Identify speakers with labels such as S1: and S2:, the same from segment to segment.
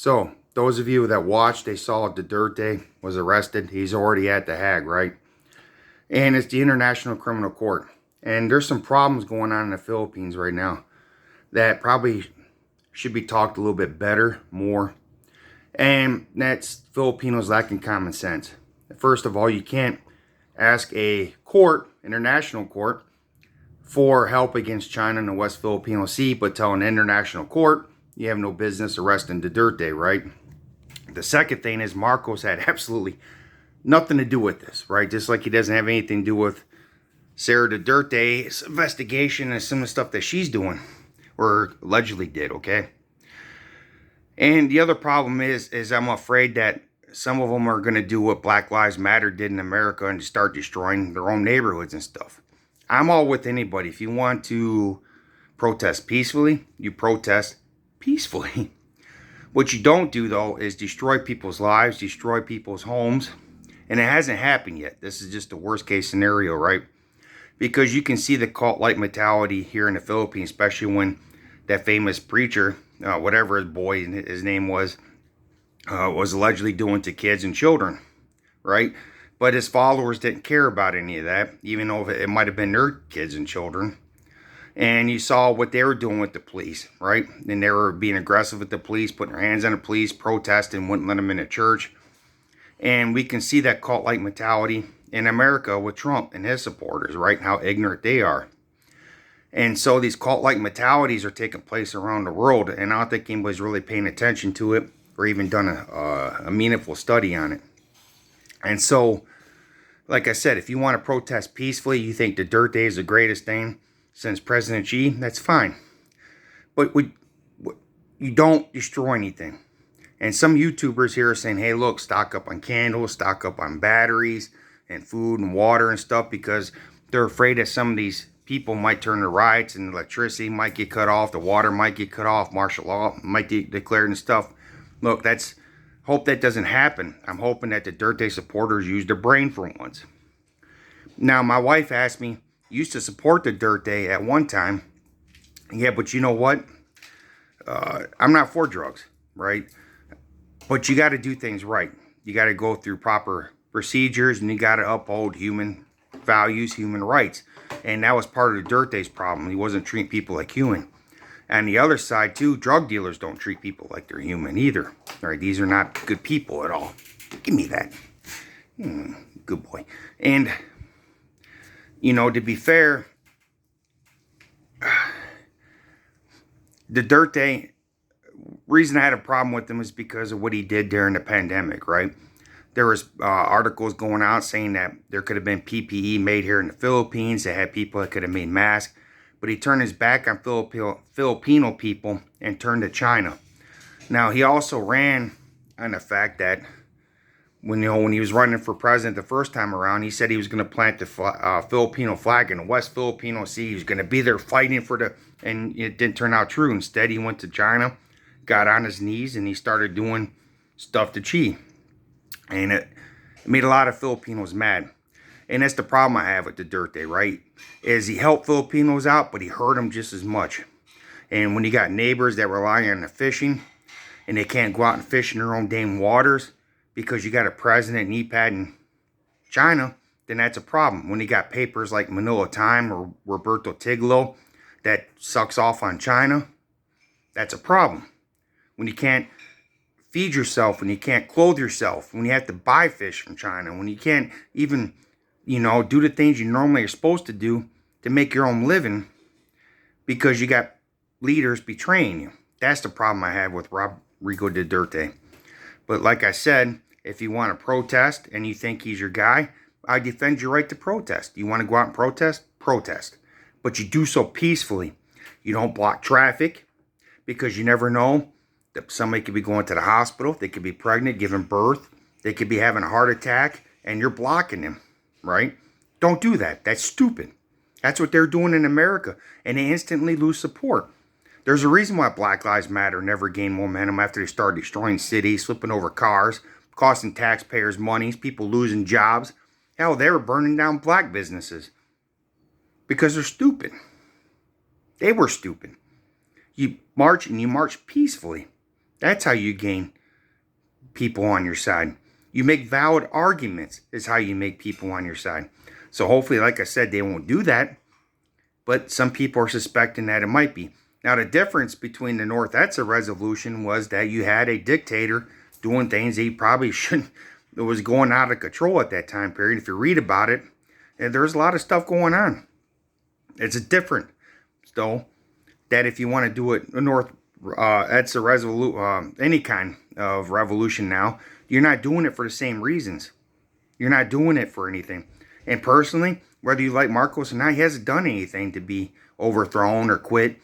S1: So, those of you that watched, they saw Duterte was arrested. He's already at the Hague, right? And it's the International Criminal Court. And there's some problems going on in the Philippines right now that probably should be talked a little bit better, more. And that's Filipinos lacking common sense. First of all, you can't ask a court, international court, for help against China in the West Filipino Sea, but tell an international court you have no business arresting Duterte, right? The second thing is Marcos had absolutely nothing to do with this, right? Just like he doesn't have anything to do with Sarah Duterte's investigation and some of the stuff that she's doing, or allegedly did, okay? And the other problem is I'm afraid that some of them are going to do what Black Lives Matter did in America and start destroying their own neighborhoods and stuff. I'm all with anybody. If you want to protest peacefully, you protest peacefully. What you don't do, though, is destroy people's lives, destroy people's homes. And it hasn't happened yet. This is just the worst case scenario, right? Because you can see the cult-like mentality here in the Philippines, especially when that famous preacher, whatever his name was allegedly doing to kids and children, right? But his followers didn't care about any of that, even though it might have been their kids and children. And you saw what they were doing with the police, right? And they were being aggressive with the police, putting their hands on the police, protesting, wouldn't let them in a church. And we can see that cult-like mentality in America with Trump and his supporters, right? How ignorant they are. And so these cult-like mentalities are taking place around the world, and I don't think anybody's really paying attention to it or even done a meaningful study on it. And so, like I said, if you want to protest peacefully, you think Duterte is the greatest thing since President Xi, that's fine. But you don't destroy anything. And some YouTubers here are saying, hey, look, stock up on candles, stock up on batteries and food and water and stuff, because they're afraid that some of these people might turn to riots and electricity might get cut off, the water might get cut off, martial law might get declared and stuff. Look, hope that doesn't happen. I'm hoping that the Duterte supporters use their brain for once. Now, my wife asked me, used to support the Duterte at one time. Yeah, but you know what? I'm not for drugs, right? But you got to do things right. You got to go through proper procedures, and you got to uphold human values, human rights. And that was part of Duterte's problem. He wasn't treating people like human. And the other side, too, drug dealers don't treat people like they're human either. All right, these are not good people at all. Give me that. Good boy. And, you know, to be fair, the Duterte, reason I had a problem with him is because of what he did during the pandemic, right? There was articles going out saying that there could have been PPE made here in the Philippines that had people that could have made masks. But he turned his back on Filipino people and turned to China. Now, he also ran on the fact that when he was running for president the first time around, he said he was going to plant the Filipino flag in the West Filipino Sea. He was going to be there fighting and it didn't turn out true. Instead, he went to China, got on his knees, and he started doing stuff to Xi. And it made a lot of Filipinos mad. And that's the problem I have with the Duterte, right? Is he helped Filipinos out, but he hurt them just as much. And when you got neighbors that rely on the fishing, and they can't go out and fish in their own damn waters because you got a president and EPAD in China, then that's a problem. When you got papers like Manila Time or Roberto Tiglo that sucks off on China, that's a problem. When you can't feed yourself, when you can't clothe yourself, when you have to buy fish from China, when you can't even, do the things you normally are supposed to do to make your own living because you got leaders betraying you. That's the problem I have with Rodrigo Duterte. But like I said, if you want to protest and you think he's your guy, I defend your right to protest. You want to go out and protest? Protest. But you do so peacefully. You don't block traffic because you never know that somebody could be going to the hospital. They could be pregnant, giving birth. They could be having a heart attack, and you're blocking them, right? Don't do that. That's stupid. That's what they're doing in America, and they instantly lose support. There's a reason why Black Lives Matter never gained momentum after they started destroying cities, flipping over cars, costing taxpayers money, people losing jobs. Hell, they were burning down black businesses because they're stupid. They were stupid. You march, and you march peacefully. That's how you gain people on your side. You make valid arguments is how you make people on your side. So hopefully, like I said, they won't do that. But some people are suspecting that it might be. Now, the difference between the North ETSA resolution was that you had a dictator doing things he probably shouldn't, that was going out of control at that time period. If you read about it, and there's a lot of stuff going on. It's different, though, that if you want to do it, the North ETSA any kind of revolution now, you're not doing it for the same reasons. You're not doing it for anything. And personally, whether you like Marcos or not, he hasn't done anything to be overthrown or quit.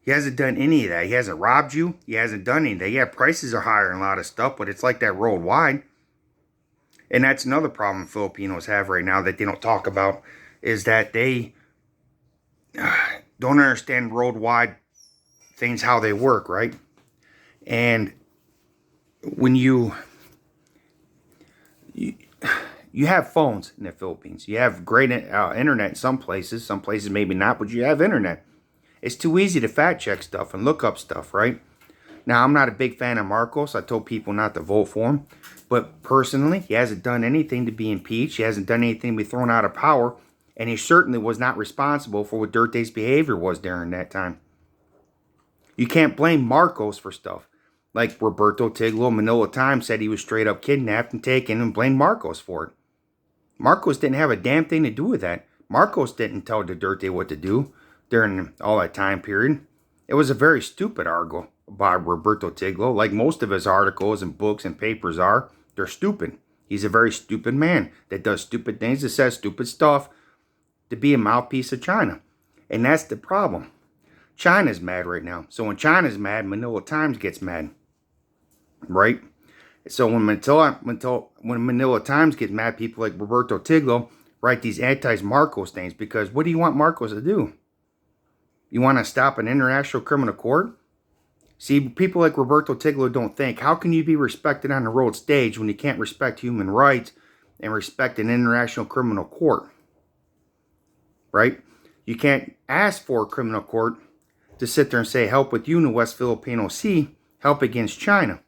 S1: He hasn't done any of that. He hasn't robbed you. He hasn't done anything. Yeah, prices are higher and a lot of stuff, but it's like that worldwide. And that's another problem Filipinos have right now that they don't talk about, is that they don't understand worldwide things, how they work, right? And when you have phones in the Philippines, you have great internet in some places maybe not, but you have internet. It's too easy to fact check stuff and look up stuff, right? Now, I'm not a big fan of Marcos. I told people not to vote for him. But personally, he hasn't done anything to be impeached. He hasn't done anything to be thrown out of power. And he certainly was not responsible for what Duterte's behavior was during that time. You can't blame Marcos for stuff. Like Roberto Tiglo, Manila Times said he was straight up kidnapped and taken, and blamed Marcos for it. Marcos didn't have a damn thing to do with that. Marcos didn't tell Duterte what to do during all that time period. It was a very stupid article by Roberto Tiglo, like most of his articles and books and papers are. They're stupid. He's a very stupid man that does stupid things, that says stupid stuff to be a mouthpiece of China. And that's the problem. China's mad right now. So when China's mad, Manila Times gets mad. Right? So when Manila Times gets mad, people like Roberto Tiglo write these anti-Marcos things, because what do you want Marcos to do? You want to stop an international criminal court? See, people like Roberto Tiglo don't think, how can you be respected on the world stage when you can't respect human rights and respect an international criminal court? Right? You can't ask for a criminal court to sit there and say, help with you in the West Filipino Sea, help against China.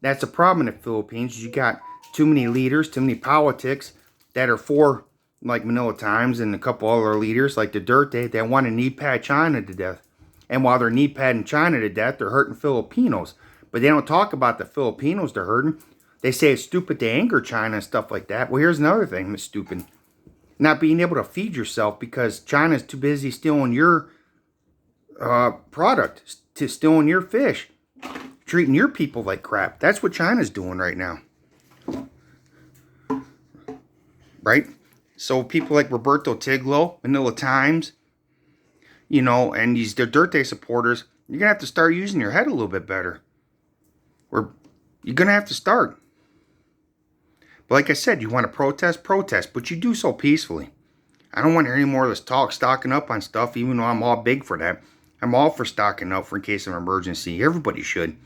S1: That's a problem in the Philippines. You got too many leaders, too many politics that are for, like Manila Times and a couple other leaders like Duterte, that want to knee pad China to death. And while they're knee padding China to death, they're hurting Filipinos. But they don't talk about the Filipinos they're hurting. They say it's stupid to anger China and stuff like that. Well, here's another thing that's stupid. Not being able to feed yourself because China's too busy stealing your product, to stealing your fish, treating your people like crap. That's what China's doing right now. Right? So people like Roberto Tiglo, Manila Times, and these Duterte supporters, you're going to have to start using your head a little bit better. Or you're going to have to start. But like I said, you want to protest, but you do so peacefully. I don't want to hear any more of this talk, stocking up on stuff, even though I'm all big for that. I'm all for stocking up for in case of an emergency. Everybody should.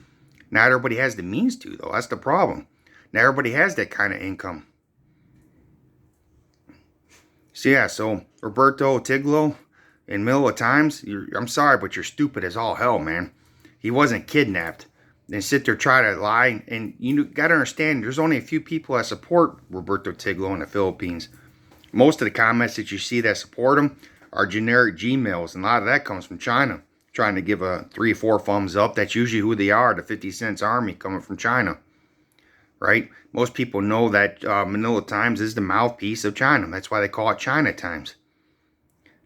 S1: Not everybody has the means to, though. That's the problem. Not everybody has that kind of income. So Roberto Tiglo and Manila Times, I'm sorry, but you're stupid as all hell, man. He wasn't kidnapped. Then sit there try to lie. And you got to understand, there's only a few people that support Roberto Tiglo in the Philippines. Most of the comments that you see that support him are generic Gmails, and a lot of that comes from China, trying to give a 3 or 4 thumbs up. That's usually who they are, the 50 Cents Army coming from China, right? Most people know that Manila Times is the mouthpiece of China. That's why they call it China Times.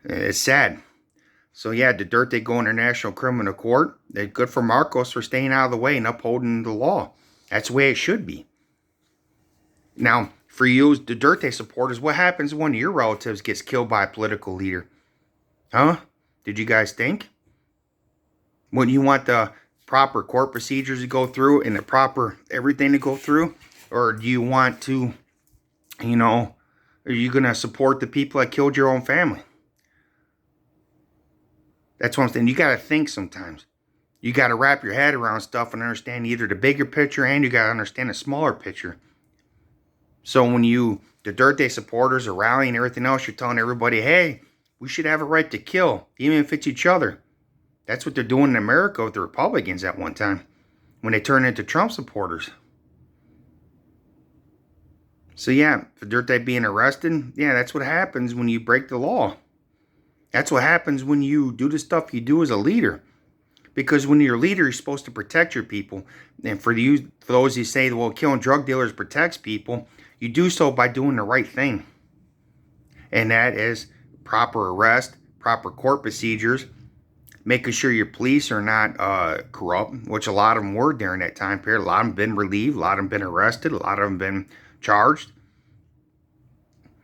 S1: It's sad. So yeah, Duterte go International Criminal Court. They're good for Marcos for staying out of the way and upholding the law. That's the way it should be. Now, for you Duterte supporters, what happens when one of your relatives gets killed by a political leader? Huh? Did you guys think? Wouldn't you want the proper court procedures to go through and the proper everything to go through? Or do you want to, are you going to support the people that killed your own family? That's what I'm saying. You got to think sometimes. You got to wrap your head around stuff and understand either the bigger picture and you got to understand the smaller picture. So when the Duterte supporters are rallying and everything else, you're telling everybody, hey, we should have a right to kill, even if it's each other. That's what they're doing in America with the Republicans at one time. when they turn into Trump supporters. So yeah, for Duterte being arrested, yeah, that's what happens when you break the law. That's what happens when you do the stuff you do as a leader. Because when you're a leader, you're supposed to protect your people. And for those who say, well, killing drug dealers protects people, you do so by doing the right thing. And that is proper arrest, proper court procedures, making sure your police are not corrupt, which a lot of them were during that time period. A lot of them been relieved, a lot of them been arrested, a lot of them been charged.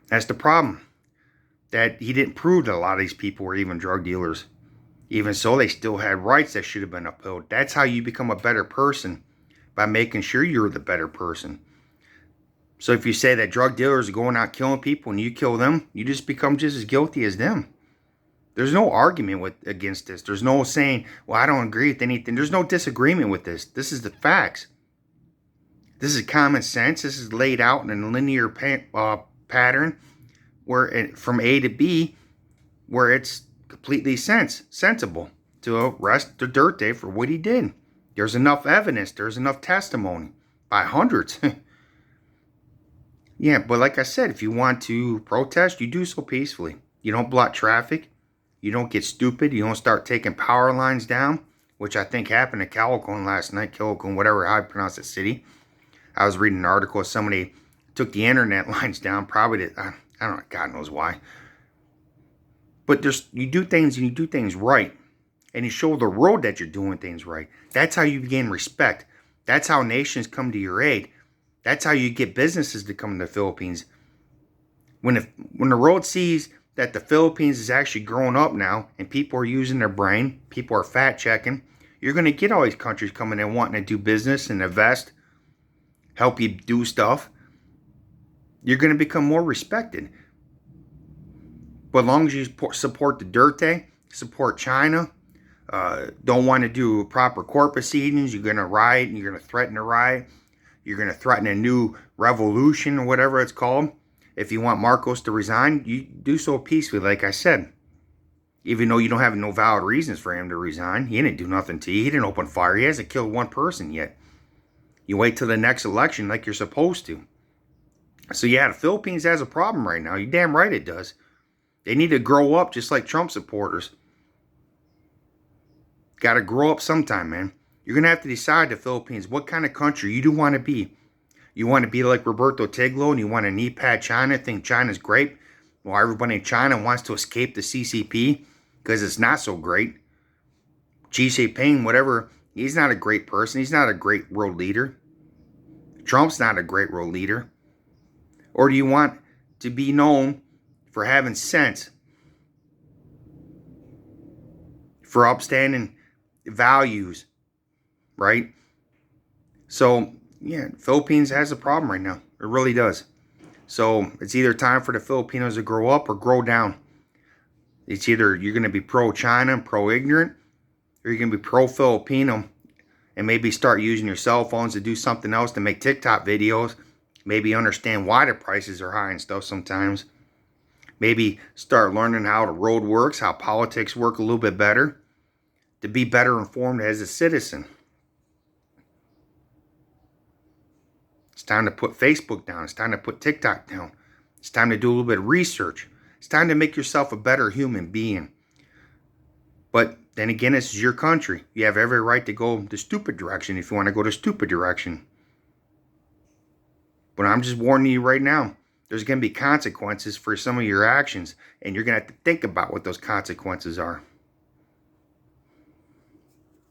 S1: That's the problem. That he didn't prove that a lot of these people were even drug dealers. Even so, they still had rights that should have been upheld. That's how you become a better person, by making sure you're the better person. So if you say that drug dealers are going out killing people and you kill them, you just become just as guilty as them. There's no argument against this. There's no saying, well, I don't agree with anything. There's no disagreement with this. This is the facts. This is common sense. This is laid out in a linear pattern where from A to B, where it's completely sensible to arrest Duterte for what he did. There's enough evidence. There's enough testimony by hundreds. Yeah, but like I said, if you want to protest, you do so peacefully. You don't block traffic. You don't get stupid. You don't start taking power lines down, which I think happened to Calicoon last night. Calicoon, whatever, how I pronounce the city. I was reading an article. Somebody took the internet lines down. Probably, I don't know, God knows why. But you do things and you do things right. And you show the world that you're doing things right. That's how you gain respect. That's how nations come to your aid. That's how you get businesses to come to the Philippines. When the world sees that the Philippines is actually growing up now and people are using their brain, people are fact checking, you're going to get all these countries coming in wanting to do business and invest, help you do stuff. You're going to become more respected. But as long as you support the Duterte, support China, don't want to do proper court proceedings, you're going to riot and you're going to threaten a riot. You're going to threaten a new revolution or whatever it's called. If you want Marcos to resign, you do so peacefully, like I said. Even though you don't have no valid reasons for him to resign. He didn't do nothing to you. He didn't open fire. He hasn't killed one person yet. You wait till the next election like you're supposed to. So yeah, the Philippines has a problem right now. You're damn right it does. They need to grow up just like Trump supporters. Got to grow up sometime, man. You're going to have to decide, the Philippines, what kind of country you do want to be. You want to be like Roberto Tiglo and you want to knee pad China, think China's great. Well, everybody in China wants to escape the CCP because it's not so great. Xi Jinping, whatever, he's not a great person. He's not a great world leader. Trump's not a great world leader. Or do you want to be known for having sense, for upstanding values, right? So, yeah, Philippines has a problem right now. It really does. So, it's either time for the Filipinos to grow up or grow down. It's either you're going to be pro-China and pro-ignorant, or you're going to be pro-Filipino and maybe start using your cell phones to do something else, to make TikTok videos. Maybe understand why the prices are high and stuff sometimes. Maybe start learning how the road works, how politics work a little bit better, to be better informed as a citizen. It's time to put Facebook down. It's time to put TikTok down. It's time to do a little bit of research. It's time to make yourself a better human being. But then again, this is your country. You have every right to go the stupid direction if you want to go the stupid direction. But I'm just warning you right now. There's going to be consequences for some of your actions. And you're going to have to think about what those consequences are.